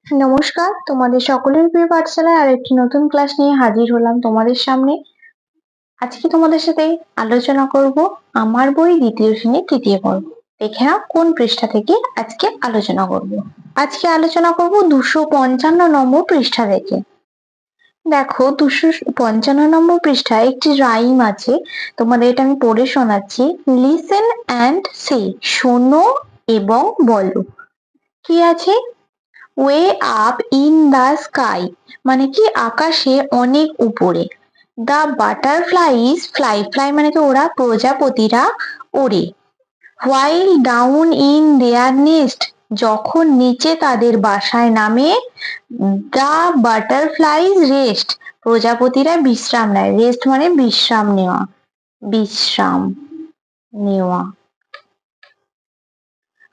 নমস্কার, তোমাদের সকলের প্রিয় পাঠশালায় আরেকটি নতুন ক্লাস নিয়ে হাজির হলাম তোমাদের সামনে। আজকে তোমাদের সাথে আলোচনা করব আমার বই দ্বিতীয় শ্রেণীর তৃতীয় পর্ব। দেখে নাও কোন পৃষ্ঠা থেকে আজকে আলোচনা করব। আজকে আলোচনা করব 255 নম্বর পৃষ্ঠা থেকে। দেখো 255 নম্বর পৃষ্ঠায় একটি রাইম আছে, তোমাদের এটা আমি পড়ে শোনাচ্ছি। লিসেন অ্যান্ড সে, শোনো এবং বলো। কি আছে? Way up in the sky মানে কি আকাশে অনেক উপরে। দ্য বাটারফ্লাইজ ফ্লাই, ফ্লাই মানে কি ওরা, প্রজাপতিরা ওড়ে। While down in their nest, যখন নিচে তাদের বাসায় নামে। দ্য বাটারফ্লাইজ রেস্ট, প্রজাপতিরা বিশ্রাম নেয়। রেস্ট মানে বিশ্রাম নেওয়া, বিশ্রাম নেওয়া।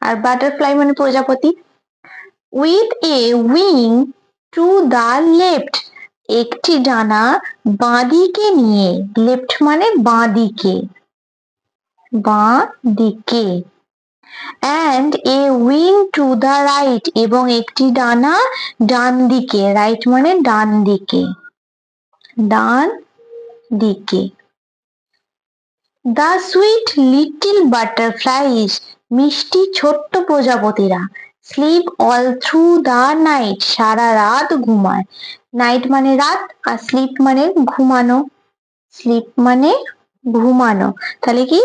আর বাটারফ্লাই মানে প্রজাপতি। With a wing to the left, একটি ডানা বাঁদিকে নিয়ে। লেফট মানে বাঁদিকে, বাঁদিকে। And a wing to the right, এবং একটি ডানা ডান দিকে। রাইট মানে ডান দিকে, ডান দিকে। দ্য সুইট লিটল বাটারফ্লাইজ, মিষ্টি ছোট্ট প্রজাপতিরা। Sleep all through the night, সারা রাত ঘুমায়। নাইট মানে রাত, আর স্লিপ মানে ঘুমানো। স্লিপ মানে ঘুমানো, তাহলে কি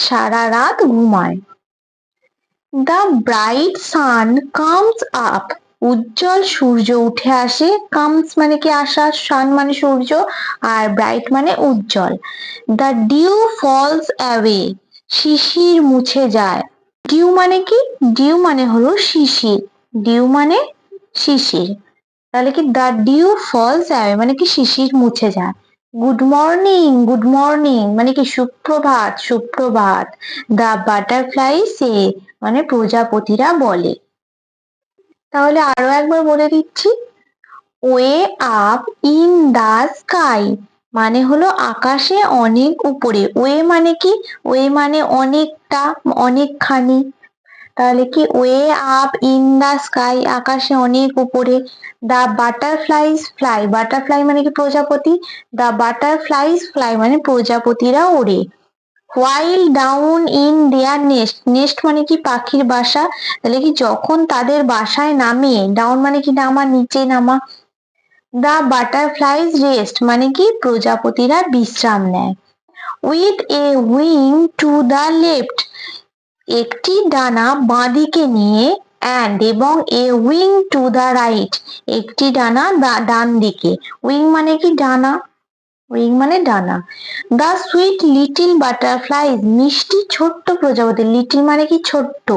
সারা রাত ঘুমায়। The bright sun comes up, উজ্জ্বল সূর্য উঠে আসে। কামস মানে কি আসা, সান মানে সূর্য, আর ব্রাইট মানে উজ্জ্বল। দ্য ডিউ ফলস অ্যাওয়ে, শিশির মুছে যায়। ডিউ মানে কি? ডিউ মানে হলো শিশির। ডিউ মানে শিশির, তাহলে কি দ্য ডিউ ফলস অ্যাওয়ে মানে কি শিশির মুছে যায়। গুড মর্নিং, গুড মর্নিং মানে কি সুপ্রভাত, সুপ্রভাত। দ্য বাটারফ্লাই সে মানে প্রজাপতিরা বলে। তাহলে আরো একবার বলে দিচ্ছি। Way up in the sky মানে হলো আকাশে অনেক উপরে। ওয়ে মানে কি? ওয়ে মানে অনেকটা, অনেকখানি। তাহলে কি way up in the sky আকাশে অনেক উপরে। দ্য বাটারফ্লাইজ ফ্লাই, বাটারফ্লাই মানে কি প্রজাপতি। দ্য বাটারফ্লাইজ ফ্লাই মানে প্রজাপতিরা ওড়ে। While down in their nest, nest মানে কি পাখির বাসা। তাহলে কি যখন তাদের বাসায় নামে। ডাউন মানে কি নামা, নিচে নামা। দ্য বাটারফ্লাইজ রেস্ট মানে কি প্রজাপতিরা বিশ্রাম নেয়। With a wing to the left, একটি ডানা বাঁদিকে নিয়ে। অ্যান্ড এবং এ উইং টু দ্য রাইট, একটি ডানা ডান দিকে। উইং মানে কি ডানা, উইং মানে ডানা। দ্য সুইট লিটিল বাটারফ্লাইজ, মিষ্টি ছোট্ট প্রজাপতি। লিটিল মানে কি ছোট্ট,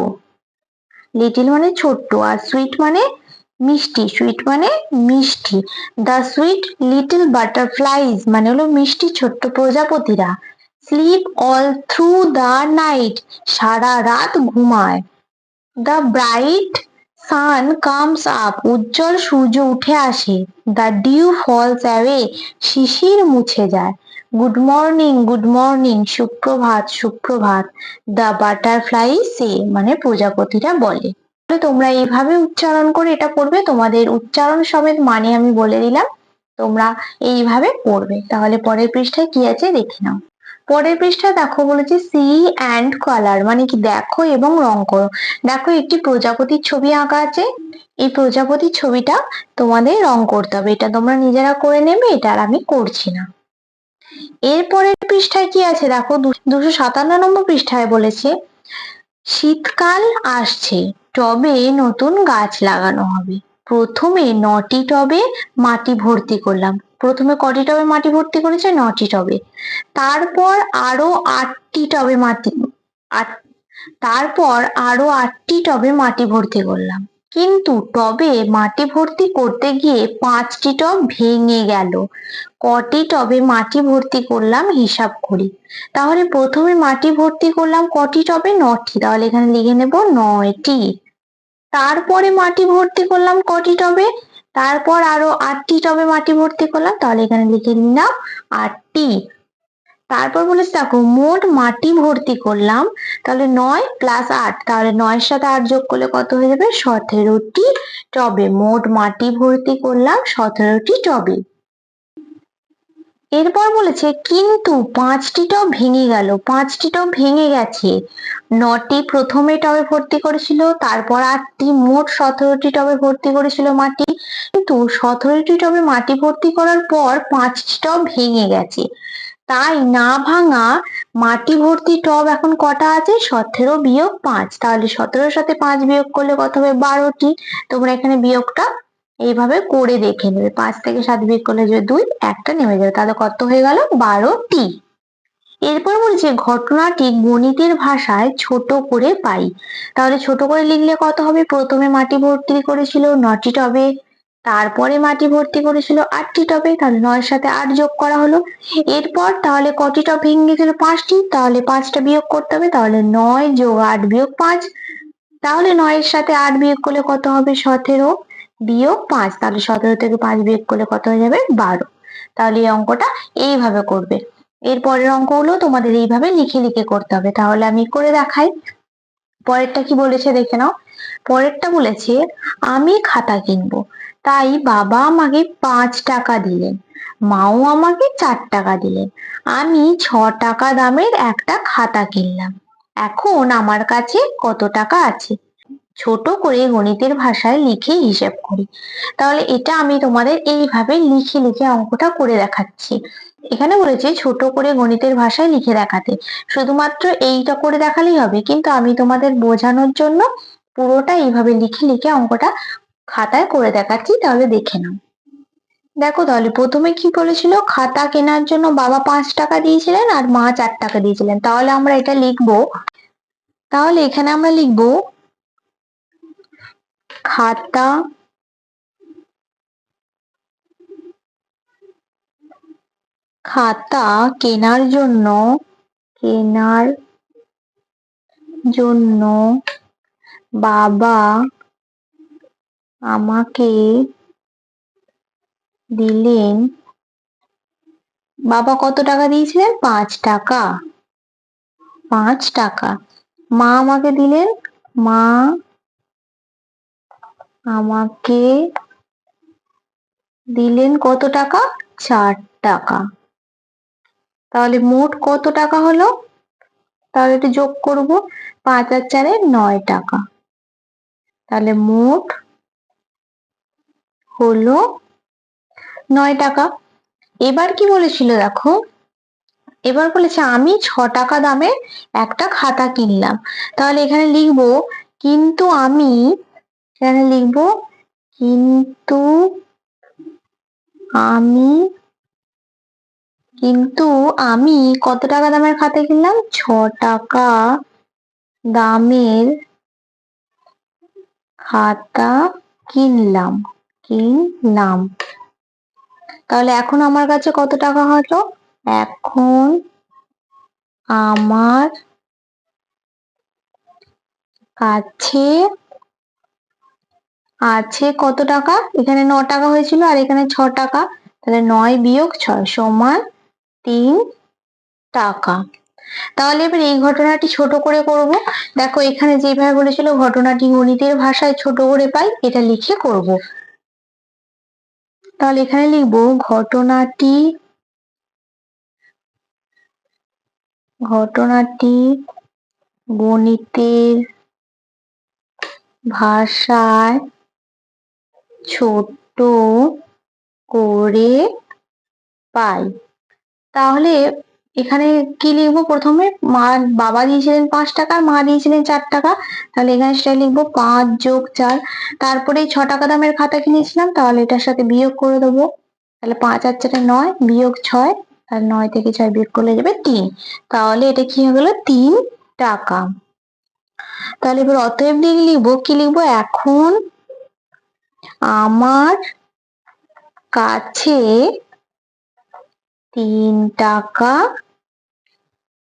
লিটিল মানে ছোট্ট, আর সুইট মানে মিষ্টি, সুইট মানে মিষ্টি। দ্য সুইট লিটল বাটারফ্লাইজ মানে হলো মিষ্টি ছোট্ট প্রজাপতিরা। Sleep all through the night, সারা রাত ঘুমায়। The bright sun comes up, উজ্জ্বল সূর্য উঠে আসে। দ্য ডিউ ফলস অ্যাওয়ে, শিশির মুছে যায়। গুড মর্নিং, গুড মর্নিং সুপ্রভাত, সুপ্রভাত। দ্য বাটারফ্লাই সে মানে প্রজাপতিরা বলে। তোমরা এইভাবে উচ্চারণ করে এটা পড়বে। তোমাদের উচ্চারণ সমেত মানে আমি বলে দিলাম, তোমরা এইভাবে পড়বে। তাহলে পরের পৃষ্ঠায় কি আছে দেখে নাও। পরের পৃষ্ঠায় দেখো বলেছে সি অ্যান্ড কালার মানে কি দেখো এবং রং করো। দেখো একটি প্রজাপতির ছবি আঁকা আছে, এই প্রজাপতির ছবিটা তোমাদের রং করতে হবে। এটা তোমরা নিজেরা করে নেবে, এটা আর আমি করছি না। এরপরের পৃষ্ঠায় কি আছে দেখো, 257 নম্বর পৃষ্ঠায় বলেছে শীতকাল আসছে, টবে নতুন গাছ লাগানো হবে। প্রথমে 9টি টবে মাটি ভর্তি করলাম। প্রথমে কটি টবে মাটি ভর্তি করেছে? 9টি টবে। তারপর আরো 8টি টবে মাটি ভর্তি করলাম। কিন্তু টবে মাটি ভর্তি করতে গিয়ে 5টি টব ভেঙে গেল। কটি টবে মাটি ভর্তি করলাম হিসাব করি। তাহলে প্রথমে মাটি ভর্তি করলাম কটি টবে? 9টি, তাহলে এখানে লিখে নেব 9টি। তারপরে মাটি ভর্তি করলাম কটি টবে? তারপর আরো 8টি টবে মাটি ভর্তি করলাম, তাহলে এখানে লিখে নিলাম 8টি। তারপর বলেছে দেখো মোট মাটি ভর্তি করলাম, তাহলে 9 প্লাস 8, তাহলে 9 সাথে 8 যোগ করলে কত হয়ে যাবে? 17টি টবে। মোট মাটি ভর্তি করলাম 17টি টবে। এরপর বলেছে কিন্তু 5টি টব ভেঙে গেল। 5টি টব ভেঙে গেছে। 9টি প্রথমে টবে ভর্তি করেছিল, তারপর 8টি, মোট 17টি টবে ভর্তি করেছিল মাটি। কিন্তু 17টি টবে মাটি ভর্তি করার পর 5টি টব ভেঙে গেছে। তাই না ভাঙা মাটি ভর্তি টব এখন কটা আছে? 17 বিয়োগ 5। তাহলে 17-র সাথে 5 বিয়োগ করলে কত হবে? 12টি। তোমরা এখানে বিয়োগটা এইভাবে করে দেখে নেবে। 5 থেকে 7 বিয়োগ করলে যে 2, একটা নেমে যাবে, তাহলে কত হয়ে গেল? 12টি। এরপর বলছে ঘটনাটি গণিতের ভাষায় ছোট করে পাই। তাহলে ছোট করে লিখলে কত হবে? প্রথমে মাটি ভর্তি করেছিল 9টি টবে, তারপরে মাটি ভর্তি করেছিল 8টি টবে, তাহলে 9-এর সাথে 8 যোগ করা হলো। এরপর তাহলে কটি টব ভেঙে গেছিল? 5টি, তাহলে 5টা বিয়োগ করতে হবে, তাহলে 9 যোগ 8 বিয়োগ 5, তাহলে 9-এর সাথে 8 বিয়োগ করলে কত হবে? 17 বিয়োগ 5, তাহলে 17 থেকে 5 বিয়োগ করলে কত হয়ে যাবে? 12। তাহলে এই অঙ্কটা এইভাবে করবে। এর পরের অঙ্কগুলো তোমাদের এইভাবে লিখে লিখে করতে হবে। তাহলে আমি করে দেখাই। পরেরটা কি বলেছে দেখে নাও। পরেরটা বলেছে আমি খাতা কিনবো, তাই বাবা আমাকে 5 টাকা দিলেন, মাও আমাকে 4 টাকা দিলেন। আমি 6 টাকা দামের একটা খাতা কিনলাম। এখন আমার কাছে কত টাকা আছে? ছোট করে গণিতের ভাষায় লিখে হিসেব করি। তাহলে এটা আমি তোমাদের এইভাবে লিখে লিখে অঙ্কটা করে দেখাচ্ছি। এখানে বলেছে ছোট করে গণিতের ভাষায় লিখে দেখাতে। শুধুমাত্র এইটা করে দেখালেই হবে, কিন্তু আমি তোমাদের বোঝানোর জন্য পুরোটা এইভাবে লিখে লিখে অঙ্কটা খাতায় করে দেখাচ্ছি। তাহলে দেখে নাও। দেখো তাহলে প্রথমে কি বলেছিল? খাতা কেনার জন্য বাবা 5 টাকা দিয়েছিলেন আর মা 4 টাকা দিয়েছিলেন। তাহলে আমরা এটা লিখবো। তাহলে এখানে আমরা লিখবো খাতা খাতা কেনার জন্য বাবা আমাকে দিলেন। বাবা কত টাকা দিয়েছিলেন? 5 টাকা। 5 টাকা। মা আমাকে দিলেন, মা আমাকে দিলেন কত টাকা? 4 টাকা। তাহলে মোট কত টাকা হলো? তাহলে একটু যোগ করব। 5 আর 4-এ 9 টাকা। তাহলে মোট হলো 9 টাকা। এবার কি বলেছিল দেখো, এবার বলেছে আমি 6 টাকা দামে একটা খাতা কিনলাম। তাহলে এখানে লিখবো কিন্তু আমি, এখানে লিখবো কিন্তু আমি কিন্তু আমি কত টাকা দামের খাতা কিনলাম? 6 টাকা দামের খাতা কিনলাম। তাহলে এখন আমার কাছে কত টাকা হলো? এখন আমার কাছে আছে কত টাকা? এখানে 9 টাকা হয়েছিল আর এখানে 6 টাকা। তাহলে 9 বিয়োগ 6 সমান 3 টাকা। তাহলে এবার এই ঘটনাটি ছোট করে করব। দেখো এখানে যেভাবে বলেছিল ঘটনাটি গণিতের ভাষায় ছোট করে পাই, এটা লিখে করব। তাহলে এখানে লিখবো ঘটনাটি গণিতের ভাষায় ছোট করে পাই। তাহলে এখানে কি লিখবো? প্রথমে বাবা দিয়েছিলেন 5 টাকা, মা দিয়েছিলেন 4 টাকা। তাহলে এখানে সেটা লিখবো 5 যোগ 4। তারপরে 6 টাকা দামের খাতা কিনেছিলাম, তাহলে এটার সাথে বিয়োগ করে দেবো। তাহলে 5 আর 4-এ 9 বিয়োগ 6, আর 9 থেকে 6 বিয়োগ করলে যাবে 3। তাহলে এটা কি হয়ে গেল? 3 টাকা। তাহলে এবার অতএব লিখবো, কি লিখবো? এখন আমার কাছে 3 টাকা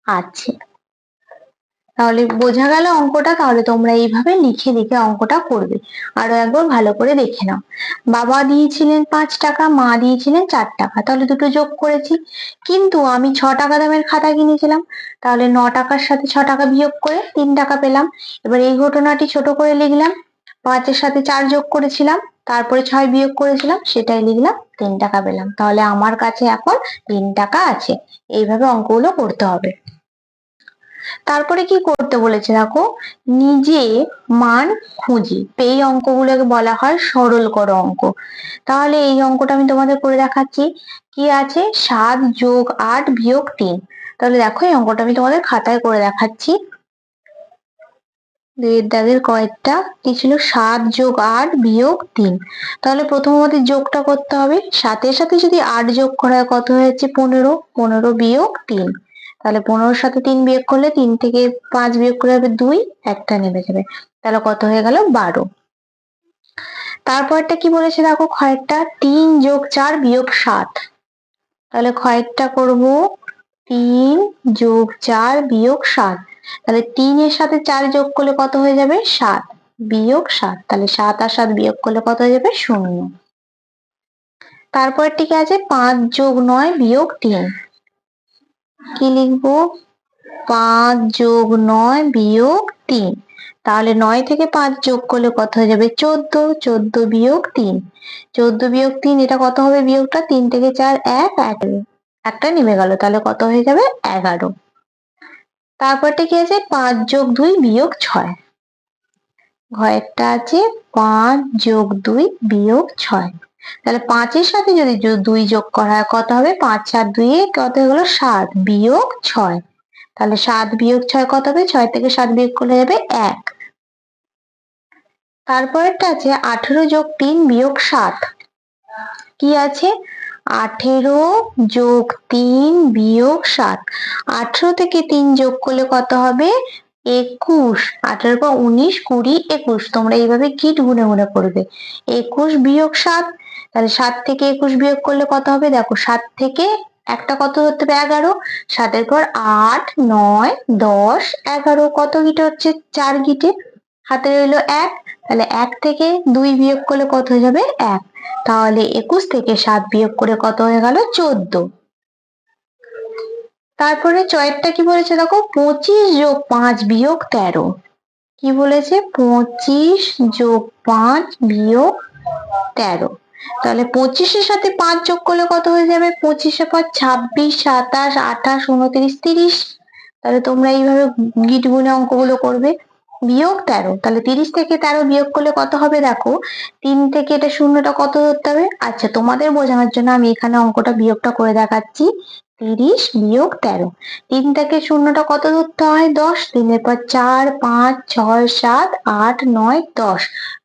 আছে। তাহলে বোঝা গেল অঙ্কটা। তাহলে তোমরা এইভাবে লিখে লিখে অঙ্কটা করবে। আরো একবার ভালো করে দেখে নাও। বাবা দিয়েছিলেন 5 টাকা, মা দিয়েছিলেন 4 টাকা, তাহলে দুটো যোগ করেছি। কিন্তু আমি 6 টাকা দামের খাতা কিনেছিলাম, তাহলে 9 টাকার সাথে 6 টাকা বিয়োগ করে 3 টাকা পেলাম। এবার এই ঘটনাটি ছোট করে লিখলাম। 5 এর সাথে 4 যোগ করেছিলাম, তারপরে 6 বিয়োগ করেছিলাম, সেটাই লিখলাম, 3 টাকা পেলাম। তাহলে আমার কাছে এখন 3 টাকা আছে। এইভাবে অঙ্কগুলো করতে হবে। তারপরে কি করতে বলেছে দেখো, নিজে মান খুঁজি। এই অঙ্কগুলোকে বলা হয় সরল করো অঙ্ক। তাহলে এই অঙ্কটা আমি তোমাদের করে দেখাচ্ছি। কি আছে, 7 যোগ 8 বিয়োগ 3। তাহলে দেখো এই অঙ্কটা আমি তোমাদের খাতায় করে দেখাচ্ছি। দুইয়ের দাগের কয়েকটা কি ছিল, 7 যোগ 8 বিয়োগ 3। তাহলে প্রথম আমাদের যোগটা করতে হবে। 7-এর সাথে যদি 8 যোগ করা হয় কত হয়েছে, 15। 15 বিয়োগ 3, তাহলে 15-র সাথে 3 বিয়োগ করলে 3 থেকে 5 বিয়োগ করে হবে 2, একটা নেমে যাবে। তাহলে কত হয়ে গেল, 12। তারপরটা কি বলেছে দেখো, ক্ষয়েরটা 3 যোগ 4 বিয়োগ 7। তাহলে ক্ষয়েরটা করব 3 যোগ 4 বিয়োগ 7। তাহলে 3 এর সাথে 4 যোগ করলে কত হয়ে যাবে, 7 বিয়োগ 7। তাহলে 7 আর 7 বিয়োগ করলে কত হয়ে যাবে, 0। তারপর ঠিক আছে 5 যোগ 9 বিয়োগ 3। কি লিখবো, 5 যোগ 9 বিয়োগ 3। তাহলে 9 থেকে 5 যোগ করলে কত হয়ে যাবে, 14। 14 বিয়োগ 3। 14 বিয়োগ 3, এটা কত হবে বিয়োগটা, 3 থেকে 4 1, একটা নেমে গেল। তাহলে কত হয়ে যাবে, 11। তারপরটা কি আছে, 5 যোগ 2 বিয়োগ 6। ঘরেরটা আছে 5 যোগ 2 বিয়োগ 6। তাহলে 5 এর সাথে যদি 2 যোগ করা হয় কত হবে, 5 আর 2 কত হয়ে গেল, 7 বিয়োগ 6। তাহলে 7 বিয়োগ 6 কত হবে, 6 থেকে 7 বিয়োগ করলে যাবে 1। তারপরেরটা আছে 18 যোগ 3 বিয়োগ 7। কি আছে, 18 যোগ 3 বিয়োগ 7। 18 থেকে 3 যোগ করলে কত হবে, 21। 18 পর 19, 20, 21। তোমরা এইভাবে গিট গুনে গুনে করবে। 21 বিয়োগ 7। তাহলে 7 থেকে 21 বিয়োগ করলে কত হবে, দেখো 7 থেকে একটা কত ধরতে হবে, 11। 7-এর পর 8, 9, 10, 11। কত গিটে হচ্ছে, 4 গিটে। হাতে রইলো 1। তাহলে 1 থেকে 2 বিয়োগ করলে কত হয়ে যাবে, 1। তাহলে 21 থেকে 7 বিয়োগ করে কত হয়ে গেল, 14। তারপরে চয়েরটা কি বলেছে দেখো, 25 যোগ 5 বিয়োগ 13। কি বলেছে, 25 যোগ 5 বিয়োগ 13। তাহলে 25-এর সাথে 5 যোগ করলে কত হয়ে যাবে, 25-এর পর 26, 27, 28, 29, 30। তাহলে তোমরা এইভাবে গিট গুনে অঙ্কগুলো করবে। বিয়োগ 13, তাহলে 30 থেকে 13 বিয়োগ করলে কত হবে, দেখো 3 থেকে এটা শূন্যটা কত ধরতে হবে। আচ্ছা, তোমাদের বোঝানোর জন্য আমি এখানে অঙ্কটা বিয়োগটা করে দেখাচ্ছি। 30 বিয়োগ 13, 3 থেকে শূন্যটা কত ধরতে হয়, 10। 3-এর পর 4, 5, 6, 7, 8, 9, 10।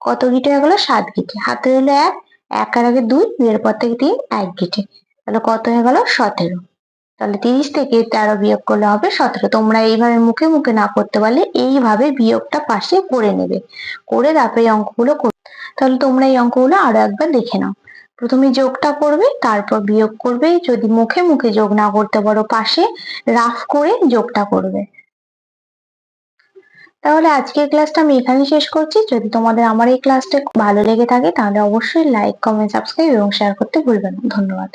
কত গিটে হয়ে গেল, 7 গিটে। হাতে হলো 1, 1 আর আগে 2, 2 এর পর থেকে 3, 1 গিটে। তাহলে কত হয়ে গেল, 17। তাহলে 30 থেকে 13 বিয়োগ করলে হবে 17। তোমরা এইভাবে মুখে মুখে না করতে পারলে এইভাবে বিয়োগটা পাশে করে নেবে, করে তারপরে এই অঙ্কগুলো করবে। তাহলে তোমরা এই অঙ্কগুলো আরো একবার দেখে নাও। প্রথমে যোগটা করবে, তারপর বিয়োগ করবে। যদি মুখে মুখে যোগ না করতে পারো, পাশে রাফ করে যোগটা করবে। তাহলে আজকের ক্লাসটা আমি এখানে শেষ করছি। যদি তোমাদের আমার এই ক্লাসটা ভালো লেগে থাকে তাহলে অবশ্যই লাইক, কমেন্ট, সাবস্ক্রাইব এবং শেয়ার করতে ভুলবেন না। ধন্যবাদ।